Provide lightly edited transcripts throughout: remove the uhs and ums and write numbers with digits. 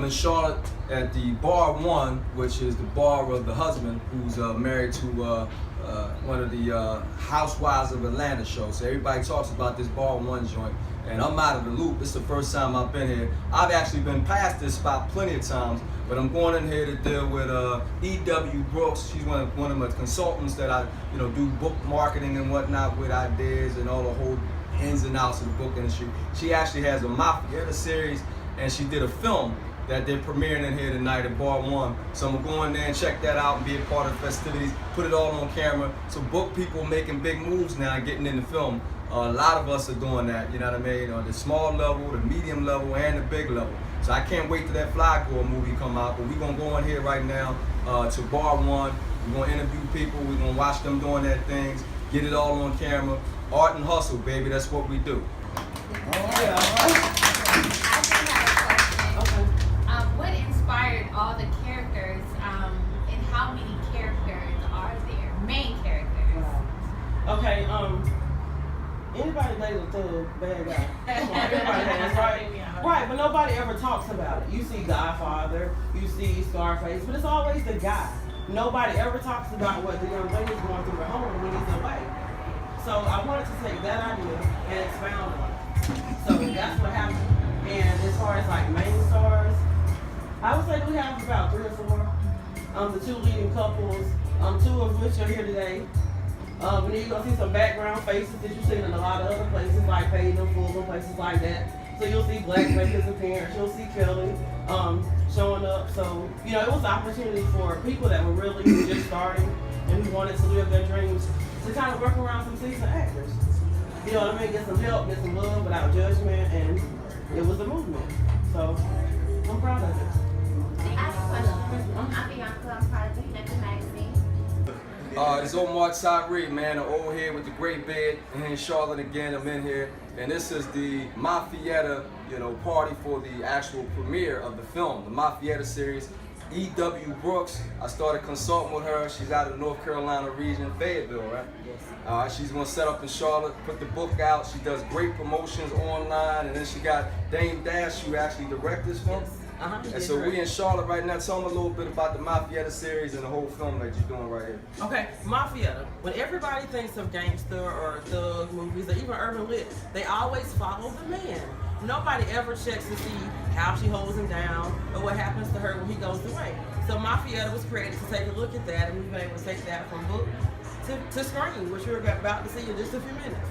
in Charlotte at the Bar 1, which is the bar of the husband who's married to one of the Housewives of Atlanta shows. So everybody talks about this Bar 1 joint, and I'm out of the loop. This is the first time I've been here. I've actually been past this spot plenty of times, but I'm going in here to deal with E.W. Brooks. She's one of my consultants that I do book marketing and whatnot with ideas and all the whole ins and outs of the book industry. She actually has a Mafietta series, and she did a film that they're premiering in here tonight at Bar 1. So I'm gonna go in there and check that out and be a part of the festivities, put it all on camera. So book people making big moves now and getting in the film. A lot of us are doing that, you know what I mean? On the small level, the medium level, and the big level. So I can't wait till that Fly Girl movie come out, but we're gonna go in here right now to Bar 1. We're gonna interview people, we're gonna watch them doing their things, get it all on camera. Art and hustle, baby, that's what we do. What inspired all the characters, and how many characters are there? Main characters. Okay, anybody labeled thug, bad guy? Come on, everybody has, right? Right, but nobody ever talks about it. You see Godfather, you see Scarface, but it's always the guy. Nobody ever talks about what the young lady's going through at home when he's away. So I wanted to take that idea and expound on it. So that's what happened. And as far as like main stars, I would say we have about 3 or 4. The 2 leading couples, 2 of which are here today. And then you're gonna see some background faces that you've seen in a lot of other places like Peyton and Full, places like that. So you'll see Black Baker's appearance, you'll see Kelly showing up. So, it was an opportunity for people that were really just starting and who wanted to live their dreams to kind of work around some seasoned actors. You know what I mean? Get some help, get some love without judgment, and it was a movement. So I'm proud of it. I have a question. I'm Bianca, I'm part of the Connected Magazine. It's Omar Tyree, man, the old head with the great beard, and in Charlotte again. I'm in here, and this is the Mafietta, party for the actual premiere of the film, the Mafietta series. E.W. Brooks, I started consulting with her. She's out of the North Carolina region, Fayetteville, right? Yes. She's gonna set up in Charlotte, put the book out. She does great promotions online, and then she got Damon Dash, who actually directed this film. Yes. And so we in Charlotte right now. Tell them a little bit about the Mafietta series and the whole film that you're doing right here. Okay, Mafietta. When everybody thinks of gangster or thug movies or even urban lit, they always follow the man. Nobody ever checks to see how she holds him down or what happens to her when he goes away. So Mafietta was created to take a look at that, and we've been able to take that from book to screen, which we're about to see in just a few minutes.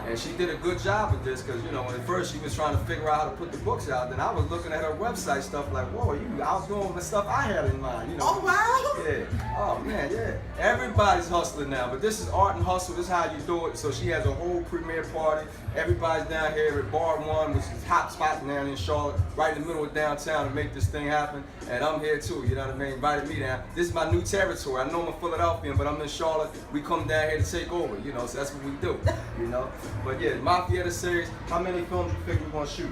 And she did a good job with this because, when at first she was trying to figure out how to put the books out, then I was looking at her website stuff like, whoa, you out doing the stuff I had in mind, Oh, wow. Yeah. Oh, man, yeah. Everybody's hustling now, but this is art and hustle. This is how you do it. So she has a whole premiere party. Everybody's down here at Bar 1, which is hot spot down in Charlotte, right in the middle of downtown to make this thing happen. And I'm here too, you know what I mean? Invited me down. This is my new territory. I know I'm a Philadelphian, but I'm in Charlotte. We come down here to take over, so that's what we do, But yeah, Mafietta series, how many films you think we're gonna shoot?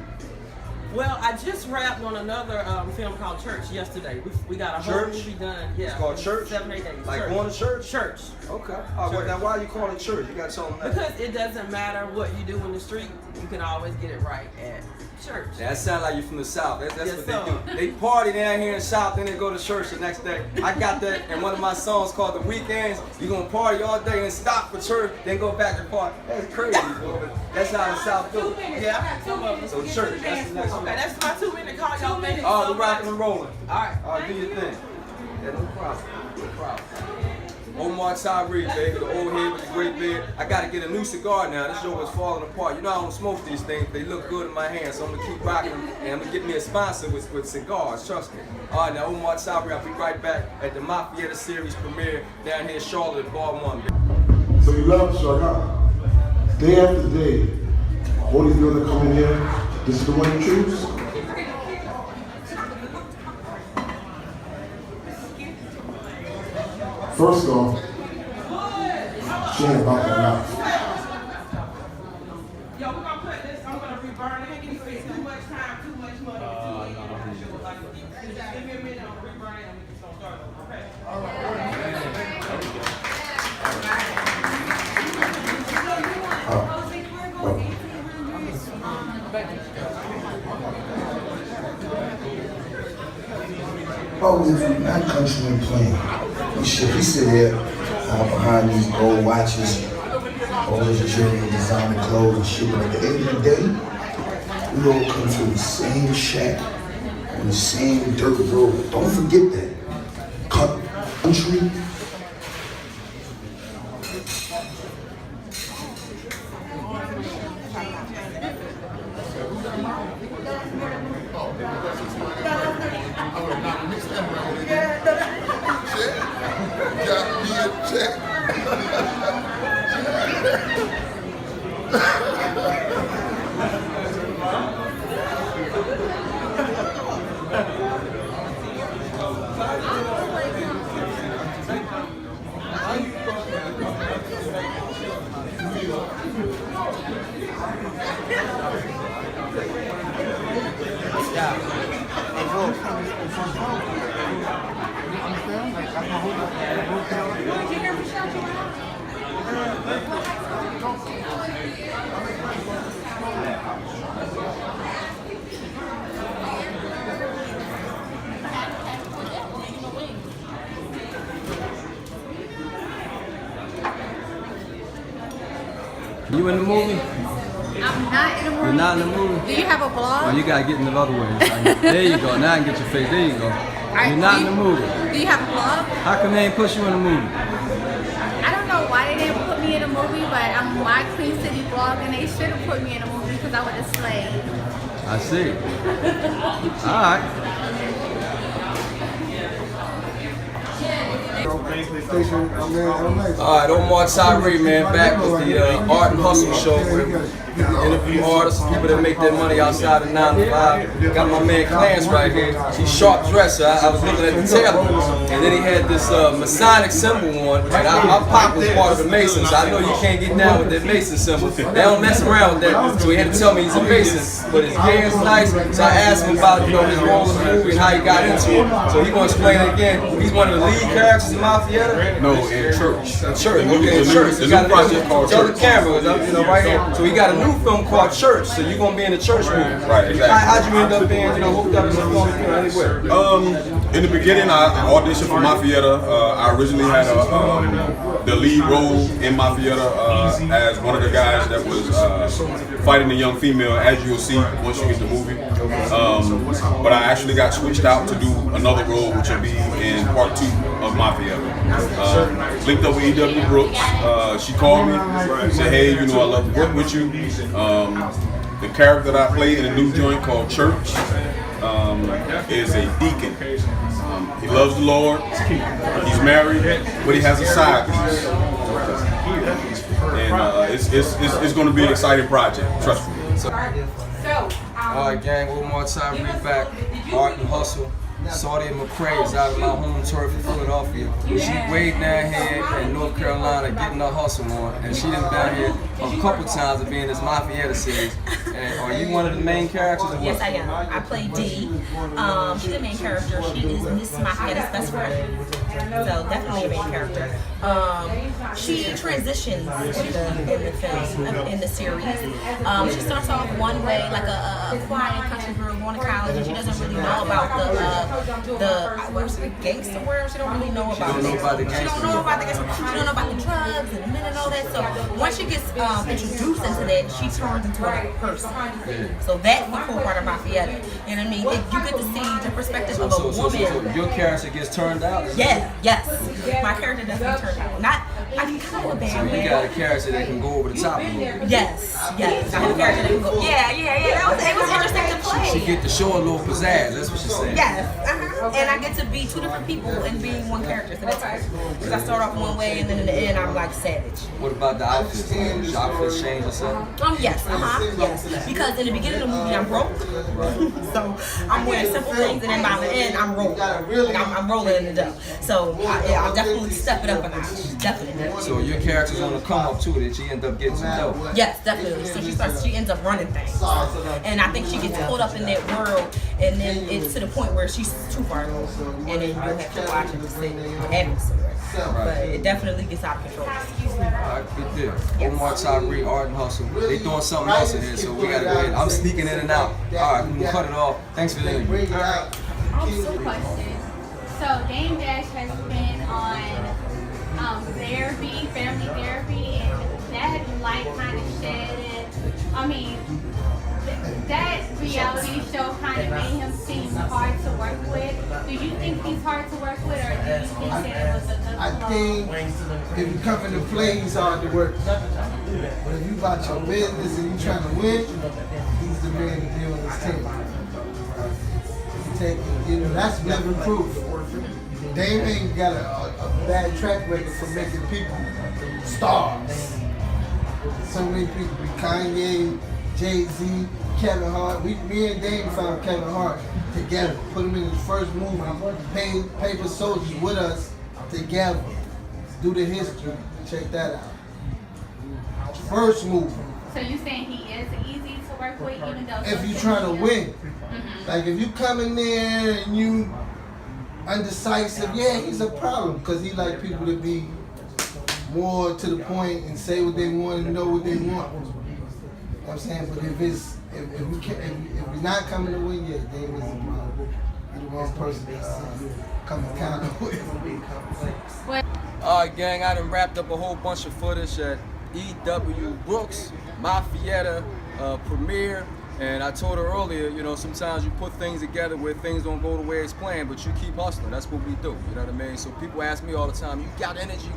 Well, I just wrapped on another film called Church yesterday. We got a whole movie done. Yeah. It's called Church? 7-8 days. Like church. going to church? Church. Okay. Well, now why are you calling it church? You gotta tell them that. Because it doesn't matter what you do in the street, you can always get it right at church. That sounds like you're from the South. That's Yes, what sir. they do. They party down here in the South, then they go to church the next day. I got that in one of my songs called The Weekends. You're gonna party all day and stop for church, then go back and party. That's crazy, bro. But that's how the South do it. Yeah, I got 2 of them. So church, that's the next one. Okay, that's my 2-minute call. Y'all make it. Oh, we're rocking and rolling. All right. All right, do your thing. Yeah, no problem. No problem. Omar Tyree, baby, the old head with the great beard. I gotta get a new cigar now. This joint is falling apart. I don't smoke these things. They look good in my hand, so I'm gonna keep rocking them. And I'm gonna get me a sponsor with cigars, trust me. All right, now Omar Tyree, I'll be right back at the Mafietta series premiere down here in Charlotte at Bar 1. So you love Charlotte. Day after day, all these girls that come in here, this is the one you choose? First off, she ain't about that life. Yo, we're gonna put this, I'm gonna reburn it. Too much time, too much money, too much just give me a minute, I'm gonna reburn it and we just gonna start over, okay? All right. Oh, if you're not countryman playing, we sit here behind these gold watches, all this jewelry, designer clothes and shit, but at the end of the day, we all come from the same shack, on the same dirt road. Don't forget that. Country. You in the movie? I'm not in a movie. You're not in the movie? Do you have a blog? Oh, you gotta get in the other way. There you go. Now I can get your face. There you go. You're not in the movie. Do you have a blog? How come they ain't push you in the movie? I don't know why they didn't put me in a movie, but I'm my Queen City blog, and they should have put me in a movie because I would have slayed. I see. All right. All right, Omar Tyree, man, back with the Art and Hustle Show where we interview artists, people that make their money outside of 9 to 5. Got my man Clarence right here. He's sharp dresser. I was looking at the table, and then he had this Masonic symbol on. And our pop was part of the Masons, so I know you can't get down with that Mason symbol. They don't mess around with that, so he had to tell me he's a Mason. But his hair is nice, so I asked him about his role in the movie and how he got into it. So he's gonna explain it again. He's one of the lead characters in Mafietta. No, in church. In church, okay, in church. The new project called Tell Church. the camera, right here. So he got a new film called Church, so you're gonna be in the church movie. Right, exactly. How'd you end up being, hooked up in the film anywhere? In the beginning, I auditioned for Mafietta. I originally had the lead role in Mafietta as one of the guys that was fighting the young female, as you'll see once you get the movie. But I actually got switched out to do another role, which will be in part 2 of Mafietta. Linked up with E.W. Brooks. She called me, said, "Hey, I love to work with you." The character that I play in a new joint called Church is a deacon. He loves the Lord. He's married, but he has a side piece. And it's going to be an exciting project. Trust me. All right, gang. Omar Tyree back. Art and Hustle. Saudi McCray is out of my home turf in Philadelphia. She way down here in North Carolina getting her hustle on, and she done down here a couple times of being in this Mafietta series. And are you one of the main characters? Or what? Yes, I am. I play Dee. She's the main character. She is Miss Mafietta's best friend. So definitely a main character. She transitions in the film, in the series. She starts off one way, like a quiet country girl going to college, and she doesn't really know about the gangster world. She don't really know about it. She don't know about the gangster. She don't know about the drugs and the men and all that. So once she gets introduced into that, she turns into a person. So that's the cool part of Mafietta. You know what I mean? You get to see the perspective of a woman. So your character gets turned out? Yes. My character doesn't get turned out. Not, I can kind of a bad way. So you got a character that can go over the top of you. Yes. I have a character that can go. Yeah. It was interesting to play. She get to show a little pizzazz. That's what she's saying. Yes. And I get to be two different people and being one character. So that's cool. Because I start off one way and then in the end I'm like savage. What about the outfits? Did your outfits change or something? Yes. Yes. Because in the beginning of the movie I'm broke. So I'm wearing simple things, and then by the end I'm rolling. I'm rolling in the dough. So I'll definitely step it up a notch. Definitely. So your character's on the come up too, that she end up getting some dough. Yes, definitely. So she ends up running things. And I think she gets pulled up in that world, and then it's to the point where she's too far gone. And then you'll have to watch it to see the atmosphere. But it definitely gets out of control. Alright, good deal. Omar Tyree, Art and Hustle. They doing something else in here, so we gotta go ahead. I'm sneaking in and out. Alright, we can cut it off. Thanks for the interview. Also question, So Dame Dash has been on therapy, family therapy, and that light kind of shedded. I mean, that reality show kind of made him seem hard to work with. Do you think he's hard to work with, or do you think that it was a good I flow? think if you come into play, he's hard to work with. But if you about your business and you trying to win, he's the man to deal with his team. That's living proof. Dame ain't got a bad track record for making people stars. So many people, Kanye, Jay-Z, Kevin Hart. Me and Dame found Kevin Hart together, put him in his first movie, Paper Soldiers with us together. Do the history. Check that out. First movie. So you saying he is easy to work with, even though If you social trying to media- win. Like if you come in there and you undecisive, yeah, he's a problem because he like people to be more to the point and say what they want and know what they want. You know what I'm saying? But if you're not coming to win, yeah, Dame is a problem. You're the wrong person to come and count with. Alright, gang, I done wrapped up a whole bunch of footage at E.W. Brooks, Mafietta premiere. And I told her earlier, you know, sometimes you put things together where things don't go the way it's planned, but you keep hustling. That's what we do, you know what I mean? So people ask me all the time, you got energy,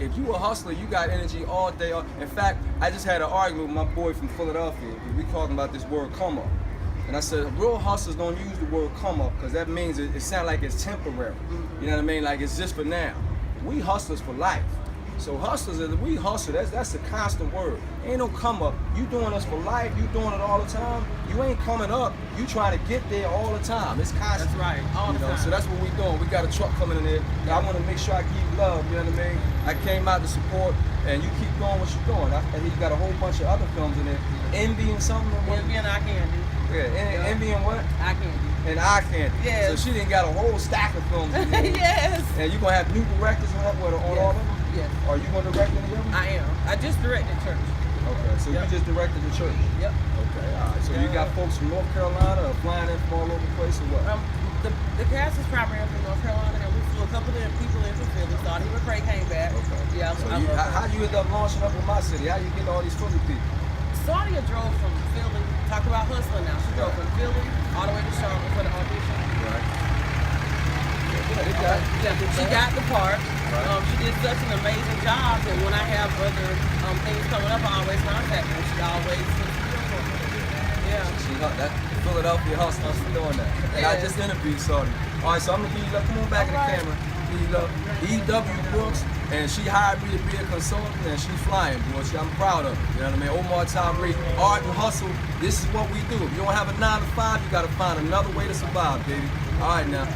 if you a hustler, you got energy all day. In fact, I just had an argument with my boy from Philadelphia. We talking about this word come up. And I said, real hustlers don't use the word come up because that means it sounds like it's temporary. You know what I mean? Like it's just for now. We hustlers for life. So hustlers, we hustle, that's a constant word. Ain't no come up. You doing this for life, you doing it all the time. You ain't coming up, you trying to get there all the time. It's constant. That's right, all the time. So that's what we doing. We got a truck coming in there. I want to make sure I give you love, you know what I mean? I came out to support, and you keep doing what you're doing. And then you got a whole bunch of other films in there. Envy and something. Envy and Eye Candy. Yeah, Envy and what? Eye Candy. And Eye Candy. Yes. So she didn't got a whole stack of films in there. Yes. And you gonna have new directors on all of them? Yes. Are you gonna direct any of them? I am. I just directed church. Okay, so you just directed the church? Yep. Okay, all right. So you got folks from North Carolina or flying in from all over the place or what? The cast is primarily from North Carolina, and we flew a couple of people into Philly. Thought he was great, came back. Okay. Yeah, So I love how you end up launching up in my city? How you get all these Philly people? Sadia drove from Philly. Talk about hustling now. She drove from Philly all the way to Charlotte for the audition. Right. She got the part. She did such an amazing job, and when I have other things coming up, I always contact her. She always yeah. She that Philadelphia hustlers for doing that. And I just interviewed Saudi. All right, so I'm gonna give you love. Come on back in the camera. Give you love. E.W. Brooks, and she hired me to be a consultant, and she's flying, boy. I'm proud of her. You know what I mean? Omar Tyree, art and hustle. This is what we do. If you don't have a 9 to 5, you gotta find another way to survive, baby. All right now.